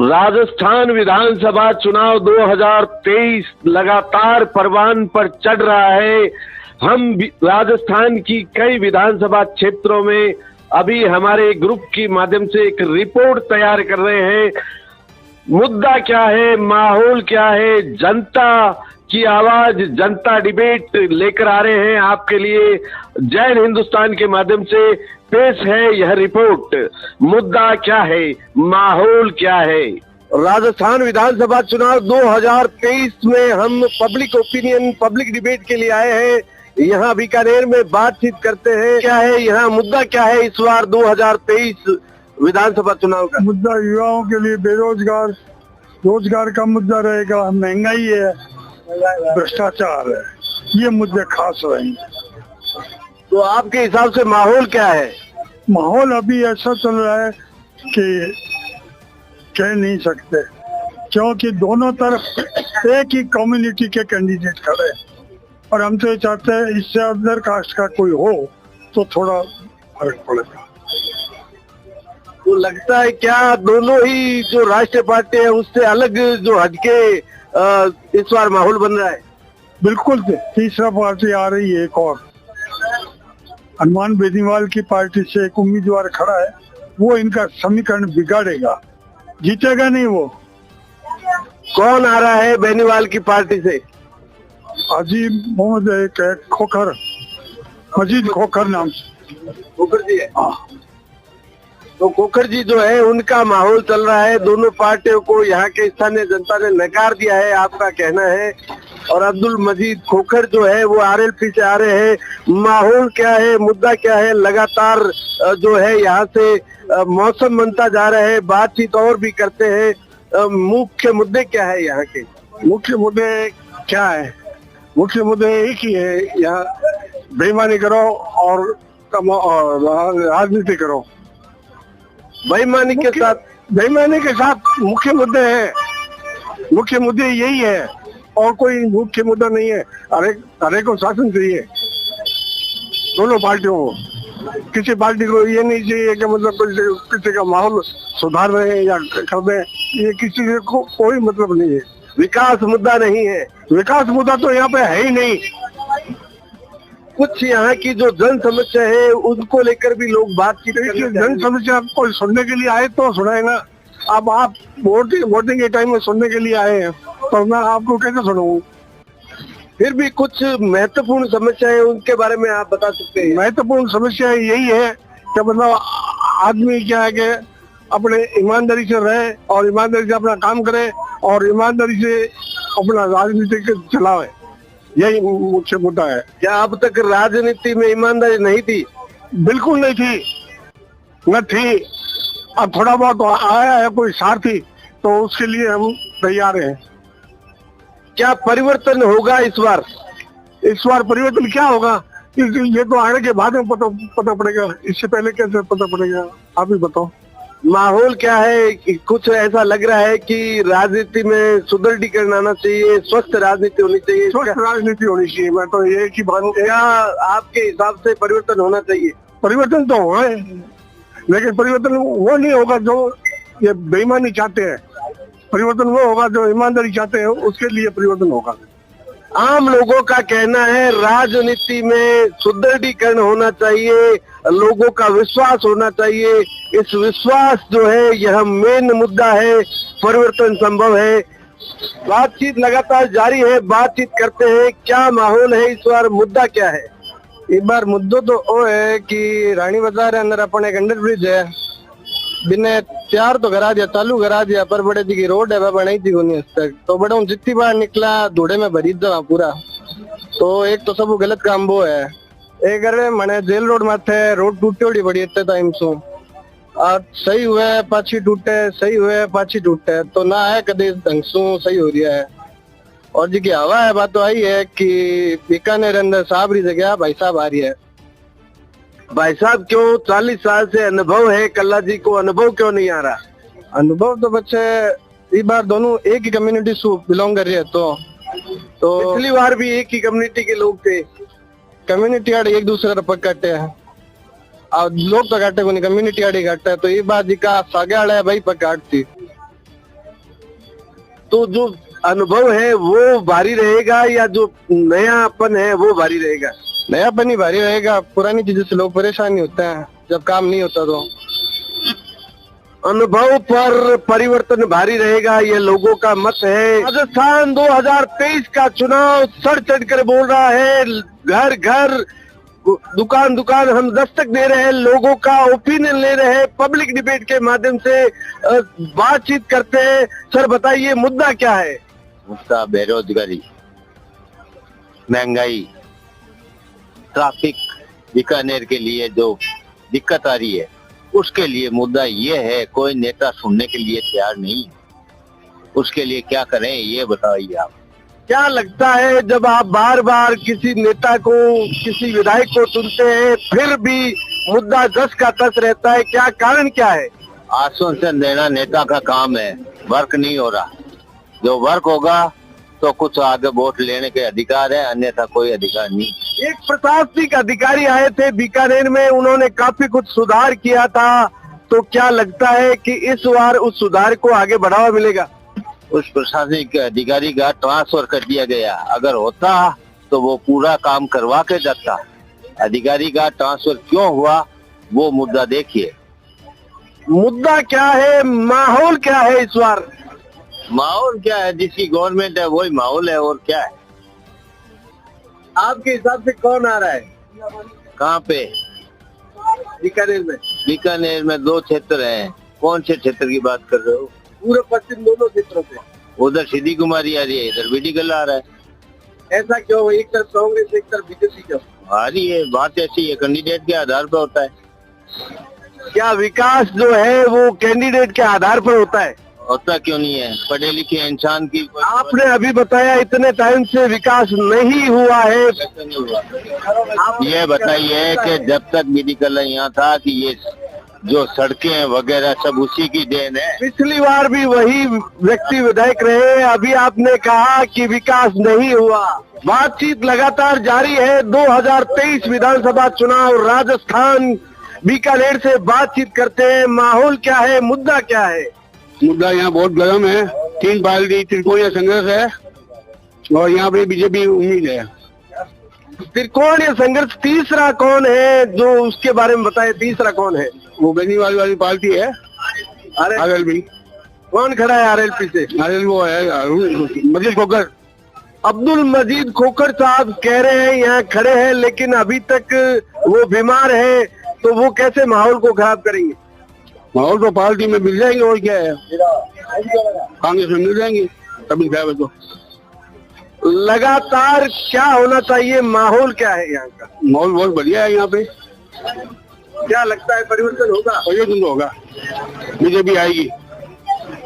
राजस्थान विधानसभा चुनाव 2023 लगातार परवान पर चढ़ रहा है। हम राजस्थान की कई विधानसभा क्षेत्रों में अभी हमारे ग्रुप के माध्यम से एक रिपोर्ट तैयार कर रहे हैं। मुद्दा क्या है, माहौल क्या है, जनता की आवाज, जनता डिबेट लेकर आ रहे हैं आपके लिए। जैन हिंदुस्तान के माध्यम से पेश है यह रिपोर्ट। मुद्दा क्या है, माहौल क्या है। राजस्थान विधानसभा चुनाव 2023 में हम पब्लिक ओपिनियन, पब्लिक डिबेट के लिए आए हैं। यहाँ बीकानेर में बातचीत करते हैं। क्या है यहाँ मुद्दा, क्या है इस बार 2023 विधानसभा चुनाव का मुद्दा? युवाओं के लिए बेरोजगार, रोजगार का मुद्दा रहेगा, महंगाई है, भ्रष्टाचार है, ये मुद्दे खास रहेंगे। तो आपके हिसाब से माहौल क्या है? माहौल अभी ऐसा चल रहा है कि कह नहीं सकते, क्योंकि दोनों तरफ एक ही कम्युनिटी के कैंडिडेट खड़े हैं और हम तो ये चाहते हैं इससे अदर कास्ट का कोई हो तो थोड़ा फर्क पड़ेगा। तो लगता है क्या दोनों ही जो राष्ट्रीय पार्टी है उससे अलग जो हटके इस बार माहौल बन रहा है? बिल्कुल। तीसरा पार्टी आ रही है, एक और हनुमान बेनीवाल की पार्टी से एक उम्मीदवार खड़ा है। वो इनका समीकरण बिगाड़ेगा, जीतेगा नहीं वो। कौन आ रहा है बेनीवाल की पार्टी से? अजीब मोहम्मद एक है, खोखर, मजीद खोखर नाम से। खोखर जी है। तो खोखर जी जो है उनका माहौल चल रहा है। दोनों पार्टियों को यहाँ के स्थानीय जनता ने नकार दिया है, आपका कहना है। और अब्दुल मजीद खोखर जो है वो आरएलपी से आ रहे हैं। माहौल क्या है, मुद्दा क्या है? लगातार जो है यहाँ से मौसम बनता जा रहा है। बातचीत और भी करते हैं। मुख्य मुद्दे क्या है यहाँ के? मुख्य मुद्दे क्या है? मुख्य मुद्दे एक ही है, यहाँ बेईमानी करो और राजनीति करो। बेईमानी के साथ मुख्य मुद्दे हैं। मुख्य मुद्दे यही है और कोई मुख्य मुद्दा नहीं है। हर एक को शासन चाहिए, दोनों पार्टियों को। किसी पार्टी को ये नहीं चाहिए कि मतलब किसी का माहौल सुधार रहे या कर दे, ये किसी को कोई मतलब नहीं है। विकास मुद्दा नहीं है। विकास मुद्दा तो यहाँ पे है ही नहीं। कुछ यहाँ की जो जन समस्या है उनको लेकर भी लोग बातचीत करते हैं। जन समस्या कोई सुनने के लिए आए तो सुनाएगा। अब आप वोटिंग के टाइम में सुनने के लिए आए हैं तो मैं आपको कैसे सुनाऊं? फिर भी कुछ महत्वपूर्ण समस्या है, उनके बारे में आप बता सकते हैं? महत्वपूर्ण समस्या यही है कि मतलब आदमी क्या है कि अपने ईमानदारी से रहे और ईमानदारी से अपना काम करे और ईमानदारी से अपना राजनीति चलावे। यही मुख्य मुद्दा है। क्या अब तक राजनीति में ईमानदारी नहीं थी? बिल्कुल नहीं थी, न थी। अब थोड़ा बहुत आया है कोई साथी, तो उसके लिए हम तैयार हैं। क्या परिवर्तन होगा इस बार? इस बार परिवर्तन क्या होगा ये तो आने के बाद में पता पड़ेगा। इससे पहले कैसे पता पड़ेगा, आप ही बताओ। माहौल क्या है? कुछ ऐसा लग रहा है कि राजनीति में सुदृढ़ीकरण आना चाहिए, स्वस्थ राजनीति होनी चाहिए। स्वस्थ राजनीति होनी चाहिए। मैं तो ये की बात, क्या आपके हिसाब से परिवर्तन होना चाहिए? परिवर्तन तो हुआ है, लेकिन परिवर्तन वो नहीं होगा जो ये बेईमानी चाहते हैं। परिवर्तन वो होगा जो ईमानदारी चाहते हैं, उसके लिए परिवर्तन होगा। आम लोगों का कहना है राजनीति में सुदृढ़ीकरण होना चाहिए, लोगों का विश्वास होना चाहिए। इस विश्वास जो है यह मेन मुद्दा है। परिवर्तन संभव है। बातचीत लगातार जारी है, बातचीत करते हैं। क्या माहौल है इस बार, मुद्दा क्या है? इस बार मुद्दो तो वो है कि रानी बाजार अंदर अपन एक अंडर ब्रिज है, बिने तैयार तो करा दिया, चालू करा दिया, पर बड़े जी की रोड है वह बनाई थी नहीं तक। तो बड़ा हूँ जितनी बार निकला धूड़े में भरी दवा पूरा। तो एक तो सब गलत काम वो है। एक अरे मैंने जेल रोड माथे रोड टूटे उड़ी बड़ी इतने टाइम सो और सही हुए पाछी टूटे, सही हुए पाछी टूटे, तो ना है कभी ढंग सु सही हो रहा है। और जी की हवा है, बात तो आई है कि बीकानेर अंदर साबरी जगह भाई साहब आ रही है। भाई साहब क्यों? 40 साल से अनुभव है कल्ला जी को, अनुभव क्यों नहीं आ रहा? अनुभव तो बच्चे इस बार दोनों एक ही कम्युनिटी से बिलोंग कर रहे हैं। तो पिछली बार भी एक ही कम्युनिटी के लोग थे। कम्युनिटी आड़े एक दूसरे पग काटे हैं और लोग तो काटे को नहीं, कम्युनिटी आड़े काटे। तो ये बात जी का सागे आड़ा है भाई पग काटती। तो जो अनुभव है वो भारी रहेगा या जो नयापन है वो भारी रहेगा? नयापन ही भारी रहेगा। पुरानी चीजों से लोग परेशान नहीं होते हैं जब काम नहीं होता तो। अनुभव पर परिवर्तन भारी रहेगा, ये लोगों का मत है। राजस्थान 2023 का चुनाव सर चढ़कर बोल रहा है, घर घर दुकान दुकान हम दस्तक दे रहे हैं, लोगों का ओपिनियन ले रहे हैं, पब्लिक डिबेट के माध्यम से बातचीत करते हैं। सर बताइए मुद्दा क्या है? मुद्दा बेरोजगारी, महंगाई, ट्रैफिक, बीकानेर के लिए जो दिक्कत आ रही है उसके लिए मुद्दा ये है। कोई नेता सुनने के लिए तैयार नहीं, उसके लिए क्या करें ये बताइए आप। क्या लगता है जब आप बार बार किसी नेता को, किसी विधायक को चुनते हैं फिर भी मुद्दा जस का तस रहता है, क्या कारण क्या है? आश्वासन देना नेता का काम है, वर्क नहीं हो रहा। जो वर्क होगा तो कुछ आगे वोट लेने के अधिकार है, अन्यथा कोई अधिकार नहीं। एक प्रशासनिक अधिकारी आए थे बीकानेर में, उन्होंने काफी कुछ सुधार किया था, तो क्या लगता है कि इस बार उस सुधार को आगे बढ़ावा मिलेगा? उस प्रशासनिक अधिकारी का ट्रांसफर कर दिया गया, अगर होता तो वो पूरा काम करवा के जाता। अधिकारी का ट्रांसफर क्यों हुआ वो मुद्दा देखिए। मुद्दा क्या है, माहौल क्या है इस बार? माहौल क्या है, जिसकी गवर्नमेंट है वही माहौल है, और क्या है। आपके हिसाब से कौन आ रहा है? कहाँ पे? बीकानेर में। बीकानेर में 2 क्षेत्र हैं। कौन से क्षेत्र की बात कर रहे हो? पूर्व पश्चिम दोनों क्षेत्रों से। उधर सीधी कुमारी आ रही है, इधर बीडी कल्ला आ रहा है। ऐसा क्यों? एक तरफ कांग्रेस एक तरफ बीजेपी क्यों आ रही है? बात ऐसी है, कैंडिडेट के आधार पर होता है। क्या विकास जो है वो कैंडिडेट के आधार पर होता है? होता क्यों नहीं है? पढ़े लिखे इंसान की आपने अभी बताया इतने टाइम से विकास नहीं हुआ है। ये बताइए कि जब तक बीडी कल्ला यहाँ था कि ये जो सड़कें वगैरह सब उसी की देन है। पिछली बार भी वही व्यक्ति विधायक रहे, अभी आपने कहा कि विकास नहीं हुआ। बातचीत लगातार जारी है। 2023 विधानसभा चुनाव, राजस्थान बीकानेर से बातचीत करते हैं। माहौल क्या है, मुद्दा क्या है? मुद्दा यहाँ बहुत गर्म है। 3 पार्टी त्रिकोणीय संघर्ष है और यहाँ पे बीजेपी उम्मीद है। त्रिकोणीय संघर्ष, तीसरा कौन है जो उसके बारे में बताए? तीसरा कौन है? वो बेनीवाल वाली पार्टी है, आरएलपी। कौन खड़ा है आरएलपी से? आरएल वो है मजीद खोकर। अब्दुल मजीद खोखर साहब कह रहे हैं यहाँ खड़े हैं, लेकिन अभी तक वो बीमार है, तो वो कैसे माहौल को खराब करेंगे? माहौल तो पार्टी में मिल जाएंगे, और क्या है, कांग्रेस में मिल जाएंगे तभी क्या है। तो लगातार क्या होना चाहिए, माहौल क्या है यहाँ का? माहौल बहुत बढ़िया है यहाँ पे। क्या लगता है परिवर्तन होगा? परिवर्तन तो होगा, बीजेपी आएगी।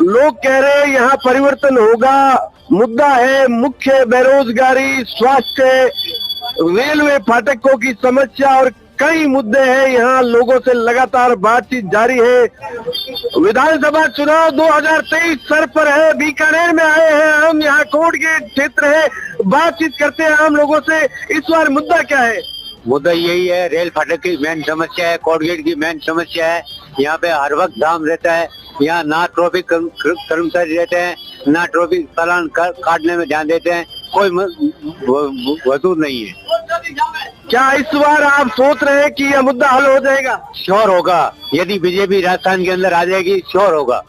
लोग कह रहे हैं यहाँ परिवर्तन होगा। मुद्दा है मुख्य बेरोजगारी, स्वास्थ्य, रेलवे फाटकों की समस्या और कई मुद्दे हैं। यहाँ लोगों से लगातार बातचीत जारी है। विधानसभा चुनाव 2023 सर पर है। बीकानेर में आए हैं हम, यहाँ कोट गेट क्षेत्र है, बातचीत करते हैं आम लोगों से। इस बार मुद्दा क्या है? मुद्दा यही है, रेल फाटक की मेन समस्या है, कोट गेट की मेन समस्या है। यहाँ पे हर वक्त जाम रहता है। यहाँ ना ट्रैफिक कर्मचारी रहते हैं, ना ट्रैफिक चालान काटने में ध्यान देते हैं, कोई वजूद नहीं है। क्या इस बार आप सोच रहे हैं कि यह मुद्दा हल हो जाएगा? श्योर होगा, यदि बीजेपी राजस्थान के अंदर आ जाएगी श्योर होगा।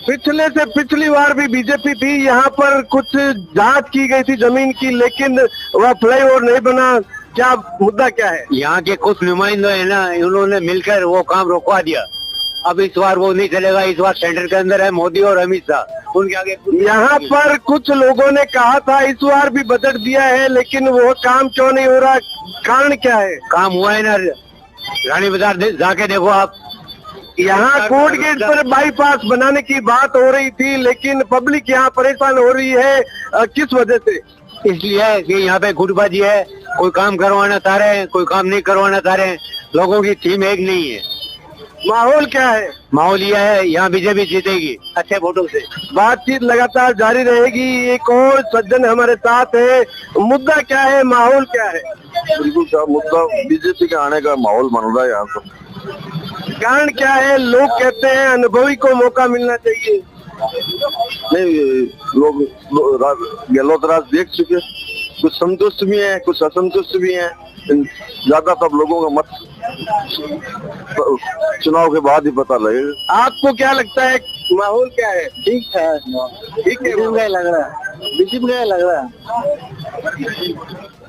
पिछले से पिछली बार भी बीजेपी थी, यहाँ पर कुछ जांच की गई थी जमीन की, लेकिन वह फ्लाईओवर नहीं बना। क्या मुद्दा क्या है? यहाँ के कुछ नुमाइंदे हैं ना, उन्होंने मिलकर वो काम रोकवा दिया। अब इस बार वो नहीं चलेगा। इस बार सेंटर के अंदर है मोदी और अमित शाह, उनके आगे यहाँ पर कुछ लोगों ने कहा था इस बार भी बजट दिया है, लेकिन वो काम क्यों नहीं हो रहा? कारण क्या है? काम हुआ है ना, रानी बाजार जाके देखो आप। यहाँ कोर्ट गेट पर बाईपास बनाने की बात हो रही थी, लेकिन पब्लिक यहाँ परेशान हो रही है। किस वजह से? इसलिए कि यहाँ पे गुटबाजी है, कोई काम करवाना चाह रहे हैं, कोई काम नहीं करवाना चाह रहे हैं। लोगों की टीम एक नहीं है। माहौल क्या है? माहौल यह है, यहाँ बीजेपी जीतेगी अच्छे वोटों से। बातचीत लगातार जारी रहेगी। एक और सज्जन हमारे साथ है। मुद्दा क्या है, माहौल क्या है? बिल्कुल साहब, मुद्दा बीजेपी के आने का माहौल बन रहा है यहाँ पर। कारण क्या है? लोग कहते हैं अनुभवी को मौका मिलना चाहिए। नहीं, लोग गहलोत राज देख चुके, कुछ संतुष्ट भी हैं, कुछ असंतुष्ट भी हैं। ज्यादातर लोगों का मत चुनाव के बाद ही पता लगेगा। आपको क्या लगता है, माहौल क्या है? ठीक है, ठीक है, लग रहा है, बीजेपी लग रहा है।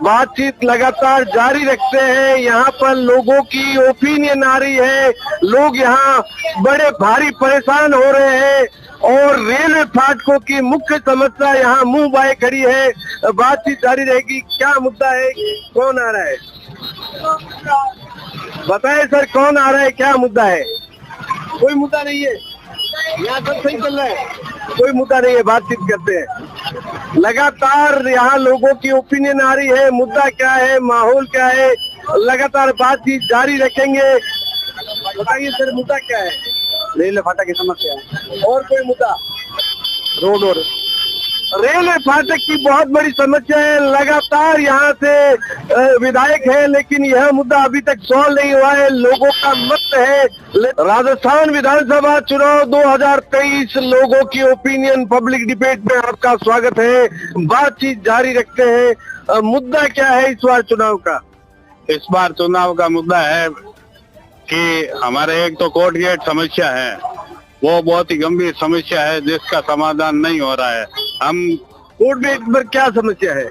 बातचीत लगातार जारी रखते हैं। यहाँ पर लोगों की ओपिनियन आ रही है, लोग यहाँ बड़े भारी परेशान हो रहे हैं और रेलवे फाटकों की मुख्य समस्या यहाँ मुंह बाए खड़ी है। बातचीत जारी रहेगी। क्या मुद्दा है, कौन आ रहा है, बताएं सर, कौन आ रहा है, क्या मुद्दा है? कोई मुद्दा नहीं है, यहाँ सब सही चल रहा है, कोई मुद्दा नहीं है, बातचीत करते हैं। लगातार यहाँ लोगों की ओपिनियन आ रही है, मुद्दा क्या है, माहौल क्या है, लगातार बातचीत जारी रखेंगे। बताइए सर, मुद्दा क्या है? रेलवे फाटक की समस्या है, और कोई मुद्दा? रोड और रेलवे फाटक की बहुत बड़ी समस्या है। लगातार यहाँ से विधायक है, लेकिन यह मुद्दा अभी तक सॉल्व नहीं हुआ है। लोगों का मत है। राजस्थान विधानसभा चुनाव 2023, लोगों की ओपिनियन, पब्लिक डिबेट में आपका स्वागत है। बातचीत जारी रखते हैं। मुद्दा क्या है इस बार चुनाव का? इस बार चुनाव का मुद्दा है कि हमारे एक तो कोर्ट गेट समस्या है, वो बहुत ही गंभीर समस्या है जिसका समाधान नहीं हो रहा है। हम कोर्ट गेट पर क्या समस्या है?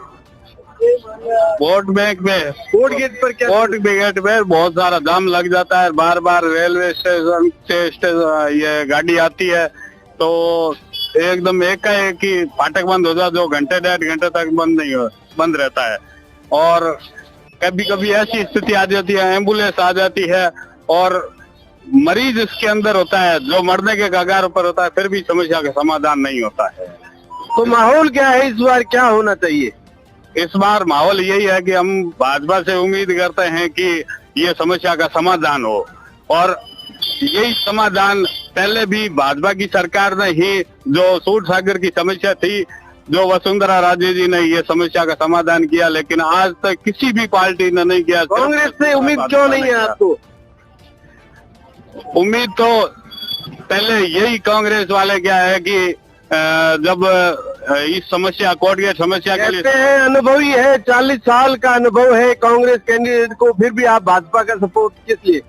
वोट बैंक में, कोर्ट गेट पर क्या? कोर्ट गेट में बहुत सारा जाम लग जाता है, बार बार रेलवे स्टेशन से ये गाड़ी आती है तो एकदम एकाएक ही फाटक बंद हो जाता, जो घंटे 1.5 घंटे तक बंद रहता है। और कभी कभी ऐसी स्थिति आ जाती है, एम्बुलेंस आ जाती है और मरीज इसके अंदर होता है जो मरने के कगार पर होता है, फिर भी समस्या का समाधान नहीं होता है। तो माहौल क्या है इस बार, क्या होना चाहिए? इस बार माहौल यही है कि हम भाजपा से उम्मीद करते हैं कि ये समस्या का समाधान हो, और यही समाधान पहले भी भाजपा की सरकार ने ही, जो सूट सागर की समस्या थी, जो वसुंधरा राजे जी ने ये समस्या का समाधान किया, लेकिन आज तक किसी भी पार्टी ने नहीं किया। कांग्रेस से उम्मीद क्यों नहीं है आपको? उम्मीद तो पहले यही कांग्रेस वाले क्या है कि जब इस समस्या, कोर्ट गेट समस्या के लिए, अनुभवी है, 40 साल का अनुभव है कांग्रेस कैंडिडेट को, फिर भी आप भाजपा का सपोर्ट किस लिए?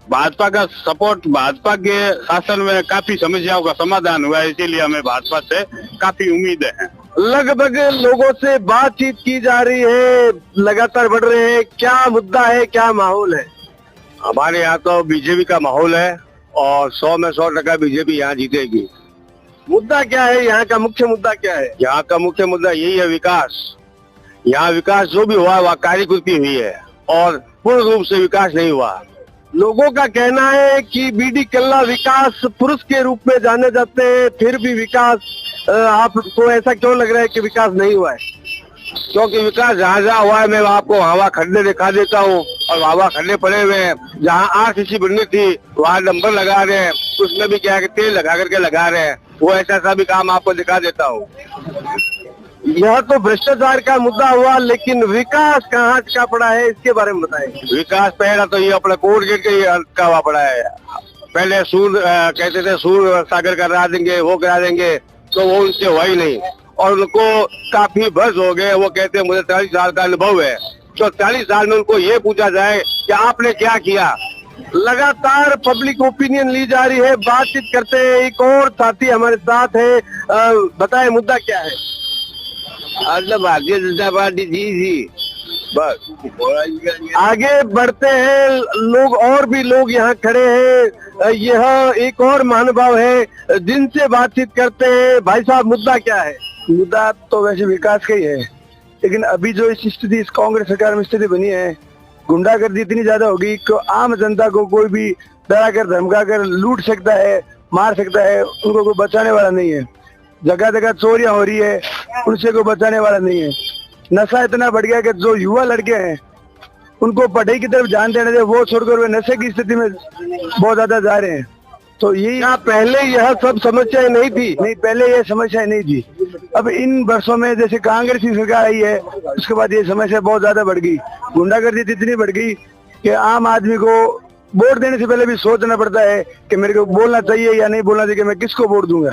भाजपा का सपोर्ट, भाजपा के शासन में काफी समस्याओं का समाधान हुआ है, इसीलिए हमें भाजपा से काफी उम्मीदें हैं। लगभग लोगों से बातचीत की जा रही है, लगातार बढ़ रहे हैं। क्या मुद्दा है, क्या माहौल है? हमारे यहाँ तो बीजेपी का माहौल है और 100 में 100% बीजेपी यहाँ जीतेगी। मुद्दा क्या है यहाँ का, मुख्य मुद्दा क्या है? यहाँ का मुख्य मुद्दा यही है, विकास। यहाँ विकास जो भी हुआ वह कार्यकृति हुई है और पूर्ण रूप से विकास नहीं हुआ। लोगों का कहना है कि बीडी कल्ला विकास पुरुष के रूप में जाने जाते हैं, फिर भी विकास, आपको ऐसा क्यों लग रहा है कि विकास नहीं हुआ है? क्योंकि विकास जहाँ जहाँ हुआ है, मैं आपको हवा खड्डे दिखा देता हूँ, और हवा खड्डे पड़े हुए हैं। जहाँ आरसीसी बननी थी वहाँ नंबर लगा रहे हैं, उसमें भी क्या है कि तेल लगा करके लगा रहे हैं। वो ऐसा भी काम आपको दिखा देता हूँ। यह तो भ्रष्टाचार का मुद्दा हुआ, लेकिन विकास कहाँ अटका पड़ा है, इसके बारे में बताएं। विकास पहला तो ये अपना कोर्ट गेट का ही अटका हुआ पड़ा है। पहले कहते थे सूर सागर करा देंगे, वो करा देंगे, तो वो उनसे हुआ ही नहीं, और उनको काफी वर्ष हो गए। वो कहते हैं मुझे 40 साल का अनुभव है, तो 40 साल में उनको ये पूछा जाए कि आपने क्या किया। लगातार पब्लिक ओपिनियन ली जा रही है, बातचीत करते हैं। एक और साथी हमारे साथ है, बताएं मुद्दा क्या है? आज भारतीय जनता पार्टी जी बस आगे बढ़ते हैं लोग, और भी लोग यहाँ खड़े हैं। यह एक और महानुभाव है जिनसे बातचीत करते हैं। भाई साहब, मुद्दा क्या है? मुद्दा तो वैसे विकास का ही है, लेकिन अभी जो इस स्थिति, इस कांग्रेस सरकार में स्थिति बनी है, गुंडागर्दी इतनी ज्यादा होगी कि आम जनता को कोई भी डरा कर धमका कर लूट सकता है, मार सकता है, उनको कोई बचाने वाला नहीं है। जगह जगह चोरियां हो रही है, उनसे कोई बचाने वाला नहीं है। नशा इतना बढ़ गया कि जो युवा लड़के हैं उनको पढ़ाई की तरफ ध्यान देने दे, वो छोड़कर वे नशे की स्थिति में बहुत ज्यादा जा रहे हैं। तो यही, पहले यह सब समस्याएं नहीं थी? नहीं, पहले ये समस्या नहीं थी। अब इन वर्षों में जैसे कांग्रेस की सरकार आई है, उसके बाद ये समस्या बहुत ज्यादा बढ़ गई। गुंडागर्दी इतनी बढ़ गई कि आम आदमी को वोट देने से पहले भी सोचना पड़ता है कि मेरे को बोलना चाहिए या नहीं बोलना चाहिए, कि मैं किसको वोट दूंगा।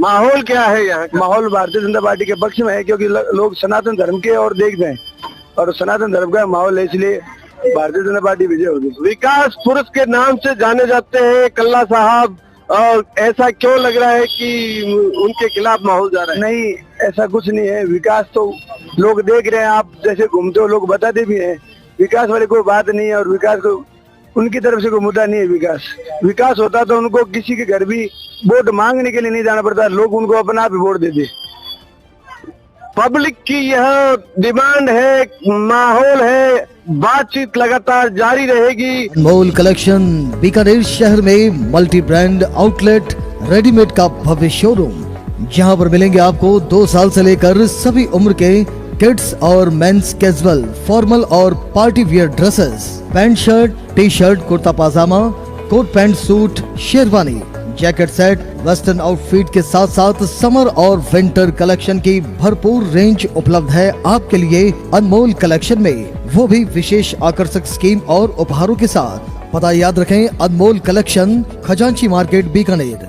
माहौल क्या है यहाँ का? माहौल भारतीय जनता पार्टी के पक्ष में है, क्योंकि लोग सनातन धर्म के और देखते हैं और सनातन धर्म का माहौल है, इसलिए भारतीय जनता पार्टी विजय होगी। विकास पुरुष के नाम से जाने जाते हैं कल्ला साहब, और ऐसा क्यों लग रहा है कि उनके खिलाफ माहौल जा रहा है? नहीं, ऐसा कुछ नहीं है। विकास तो लोग देख रहे हैं, आप जैसे घूमते हो लोग बताते भी हैं। विकास वाली कोई बात नहीं है और विकास को उनकी तरफ से कोई मुद्दा नहीं है। विकास होता तो उनको किसी के घर भी वोट मांगने के लिए नहीं जाना पड़ता, लोग उनको अपना आप ही वोट देते। पब्लिक की यह डिमांड है, माहौल है, बातचीत लगातार जारी रहेगी। अनमोल कलेक्शन बीकानेर शहर में मल्टी ब्रांड आउटलेट रेडीमेड का भव्य शोरूम, जहां पर मिलेंगे आपको 2 साल से लेकर सभी उम्र के किड्स और मेंस कैजुअल, फॉर्मल और party wear dresses, pant shirt, T shirt, kurta pyjama, coat pant suit, sherwani, jacket set, western outfit के साथ साथ समर और विंटर कलेक्शन की भरपूर रेंज उपलब्ध है आपके लिए अनमोल कलेक्शन में, वो भी विशेष आकर्षक स्कीम और उपहारों के साथ। पता याद रखें, अनमोल कलेक्शन, खजांची मार्केट, बीकानेर।